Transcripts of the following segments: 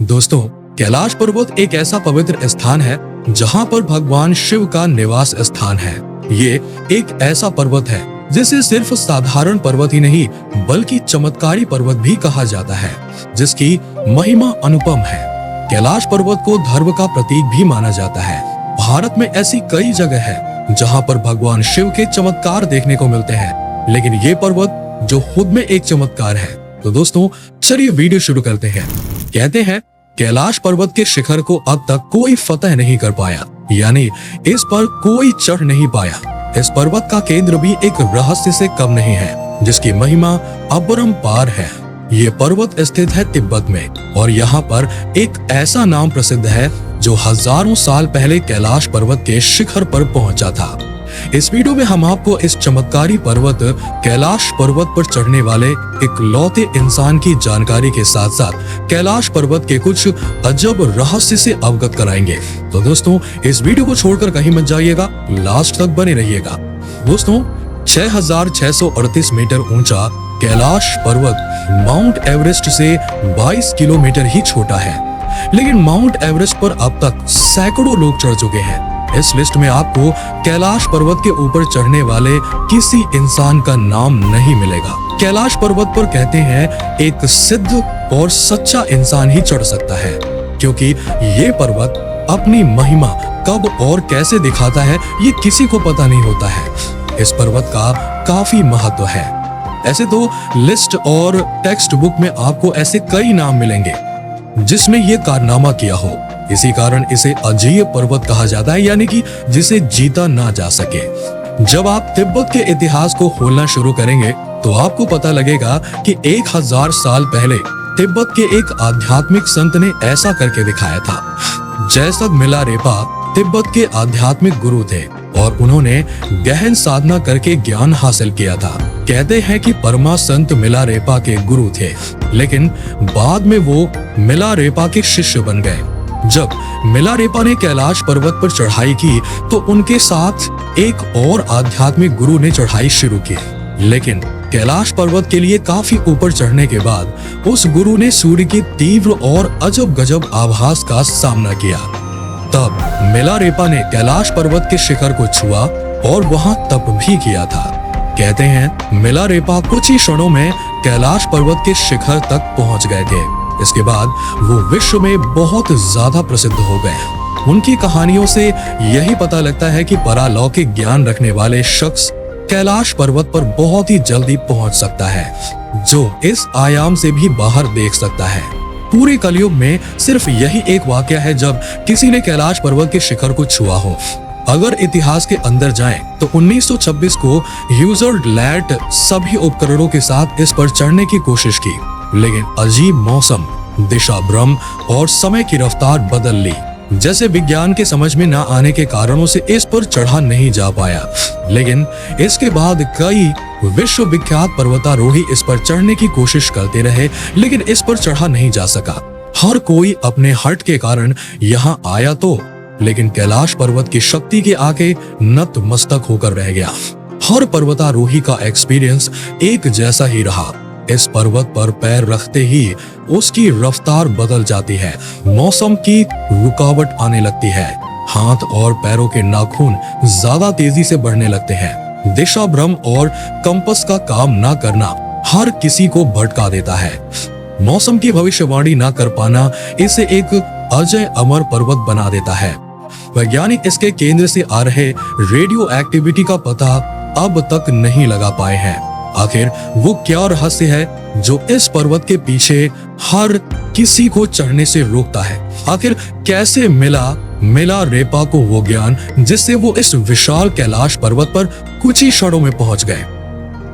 दोस्तों, कैलाश पर्वत एक ऐसा पवित्र स्थान है जहां पर भगवान शिव का निवास स्थान है। ये एक ऐसा पर्वत है जिसे सिर्फ साधारण पर्वत ही नहीं बल्कि चमत्कारी पर्वत भी कहा जाता है, जिसकी महिमा अनुपम है। कैलाश पर्वत को धर्म का प्रतीक भी माना जाता है। भारत में ऐसी कई जगह है जहां पर भगवान शिव के चमत्कार देखने को मिलते हैं, लेकिन ये पर्वत जो खुद में एक चमत्कार है। तो दोस्तों, चलिए वीडियो शुरू करते हैं। कहते हैं कैलाश पर्वत के शिखर को अब तक कोई फतह नहीं कर पाया, यानी इस पर कोई चढ़ नहीं पाया। इस पर्वत का केंद्र भी एक रहस्य से कम नहीं है, जिसकी महिमा अपरंपार है। ये पर्वत स्थित है तिब्बत में और यहाँ पर एक ऐसा नाम प्रसिद्ध है जो हजारों साल पहले कैलाश पर्वत के शिखर पर पहुंचा था। इस वीडियो में हम आपको इस चमत्कारी पर्वत कैलाश पर्वत पर चढ़ने वाले इकलौते इंसान की जानकारी के साथ साथ कैलाश पर्वत के कुछ अजब रहस्य से अवगत कराएंगे। तो दोस्तों, इस वीडियो को छोड़कर कहीं मत जाइएगा, लास्ट तक बने रहिएगा। दोस्तों, 6638 मीटर ऊंचा कैलाश पर्वत माउंट एवरेस्ट से 22 किलोमीटर ही छोटा है, लेकिन माउंट एवरेस्ट पर अब तक सैकड़ों लोग चढ़ चुके हैं। इस लिस्ट में आपको कैलाश पर्वत के ऊपर चढ़ने वाले किसी इंसान का नाम नहीं मिलेगा। कैलाश पर्वत पर कहते हैं एक सिद्ध और सच्चा इंसान ही चढ़ सकता है, क्योंकि ये पर्वत अपनी महिमा कब और कैसे दिखाता है ये किसी को पता नहीं होता है। इस पर्वत का काफी महत्व है। ऐसे तो लिस्ट और टेक्स्ट बुक में आपको ऐसे कई नाम मिलेंगे जिसने ये कारनामा किया हो। इसी कारण इसे अजेय पर्वत कहा जाता है, यानी कि जिसे जीता ना जा सके। जब आप तिब्बत के इतिहास को खोलना शुरू करेंगे तो आपको पता लगेगा कि 1000 साल पहले तिब्बत के एक आध्यात्मिक संत ने ऐसा करके दिखाया था। जैसग मिलारेपा तिब्बत के आध्यात्मिक गुरु थे और उन्होंने गहन साधना करके ज्ञान हासिल किया था। कहते हैं कि परमा संत मिलारेपा के गुरु थे, लेकिन बाद में वो मिलारेपा के शिष्य बन गए। जब मिलारेपा ने कैलाश पर्वत पर चढ़ाई की तो उनके साथ एक और आध्यात्मिक गुरु ने चढ़ाई शुरू की, लेकिन कैलाश पर्वत के लिए काफी ऊपर चढ़ने के बाद उस गुरु ने सूर्य की तीव्र और अजब गजब आभास का सामना किया। तब मिलारेपा ने कैलाश पर्वत के शिखर को छुआ और वहां तप भी किया था। कहते हैं मिलारेपा कुछ ही क्षणों में कैलाश पर्वत के शिखर तक पहुंच गए थे। इसके बाद वो विश्व में बहुत ज्यादा प्रसिद्ध हो गए। उनकी कहानियों से यही पता लगता है कि परालौकिक ज्ञान रखने वाले शख्स कैलाश पर्वत पर बहुत ही जल्दी पहुंच सकता है, जो इस आयाम से भी बाहर देख सकता है। पूरे कलयुग में सिर्फ यही एक वाकया है जब किसी ने कैलाश पर्वत के शिखर को छुआ हो। अगर इतिहास के अंदर जाएं तो 1926 को ह्यूजर्ड लैट सभी उपकरणों के साथ इस पर चढ़ने की कोशिश की, लेकिन अजीब मौसम, दिशा भ्रम और समय की रफ्तार बदल ली जैसे विज्ञान के समझ में न आने के कारणों से इस पर चढ़ा नहीं जा पाया। लेकिन इसके बाद कई विश्व विख्यात पर्वतारोही इस पर चढ़ने की कोशिश करते रहे, लेकिन इस पर चढ़ा नहीं जा सका। हर कोई अपने हट के कारण यहाँ आया तो, लेकिन कैलाश पर्वत की शक्ति के आगे नतमस्तक होकर रह गया। हर पर्वतारोही का एक्सपीरियंस एक जैसा ही रहा। इस पर्वत पर पैर रखते ही उसकी रफ्तार बदल जाती है, मौसम की रुकावट आने लगती है, हाथ और पैरों के नाखून ज्यादा तेजी से बढ़ने लगते हैं। दिशा भ्रम और कंपास का काम ना करना हर किसी को भटका देता है। मौसम की भविष्यवाणी ना कर पाना इसे एक अजय अमर पर्वत बना देता है। वैज्ञानिक इसके केंद्र से आ रहे रेडियो एक्टिविटी का पता अब तक नहीं लगा पाए हैं। आखिर वो क्या रहस्य है जो इस पर्वत के पीछे हर किसी को चढ़ने से रोकता है? आखिर कैसे मिलारेपा को वो ज्ञान जिससे वो इस विशाल कैलाश पर्वत पर कुछ ही क्षणों में पहुंच गए?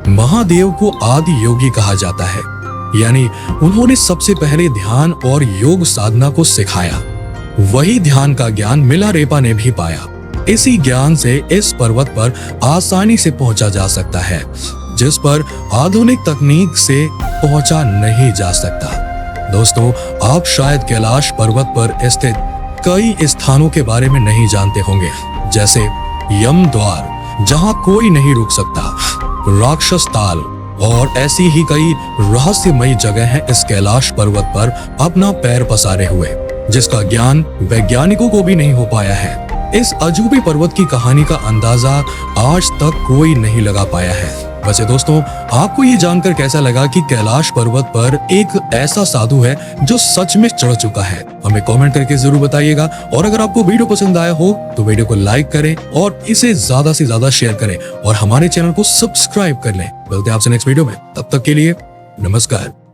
महादेव को आदि योगी कहा जाता है, यानी उन्होंने सबसे पहले ध्यान और योग साधना को सिखाया। वही ध्यान का ज्ञान मिलारेपा ने भी पाया। इसी ज्ञान से इस पर्वत पर आसानी से पहुंचा जा सकता है, जिस पर आधुनिक तकनीक से पहुंचा नहीं जा सकता। दोस्तों, आप शायद कैलाश पर्वत पर स्थित कई स्थानों के बारे में नहीं जानते होंगे, जैसे यम द्वार जहां कोई नहीं रुक सकता, राक्षस ताल और ऐसी ही कई रहस्यमयी जगह है इस कैलाश पर्वत पर अपना पैर पसारे हुए, जिसका ज्ञान वैज्ञानिकों को भी नहीं हो पाया है। इस अजूबे पर्वत की कहानी का अंदाजा आज तक कोई नहीं लगा पाया है। वैसे दोस्तों, आपको ये जानकर कैसा लगा कि कैलाश पर्वत पर एक ऐसा साधु है जो सच में चढ़ चुका है? हमें कमेंट करके जरूर बताइएगा। और अगर आपको वीडियो पसंद आया हो तो वीडियो को लाइक करें और इसे ज्यादा से ज्यादा शेयर करें और हमारे चैनल को सब्सक्राइब कर लें। मिलते हैं आपसे नेक्स्ट वीडियो में, तब तक के लिए नमस्कार।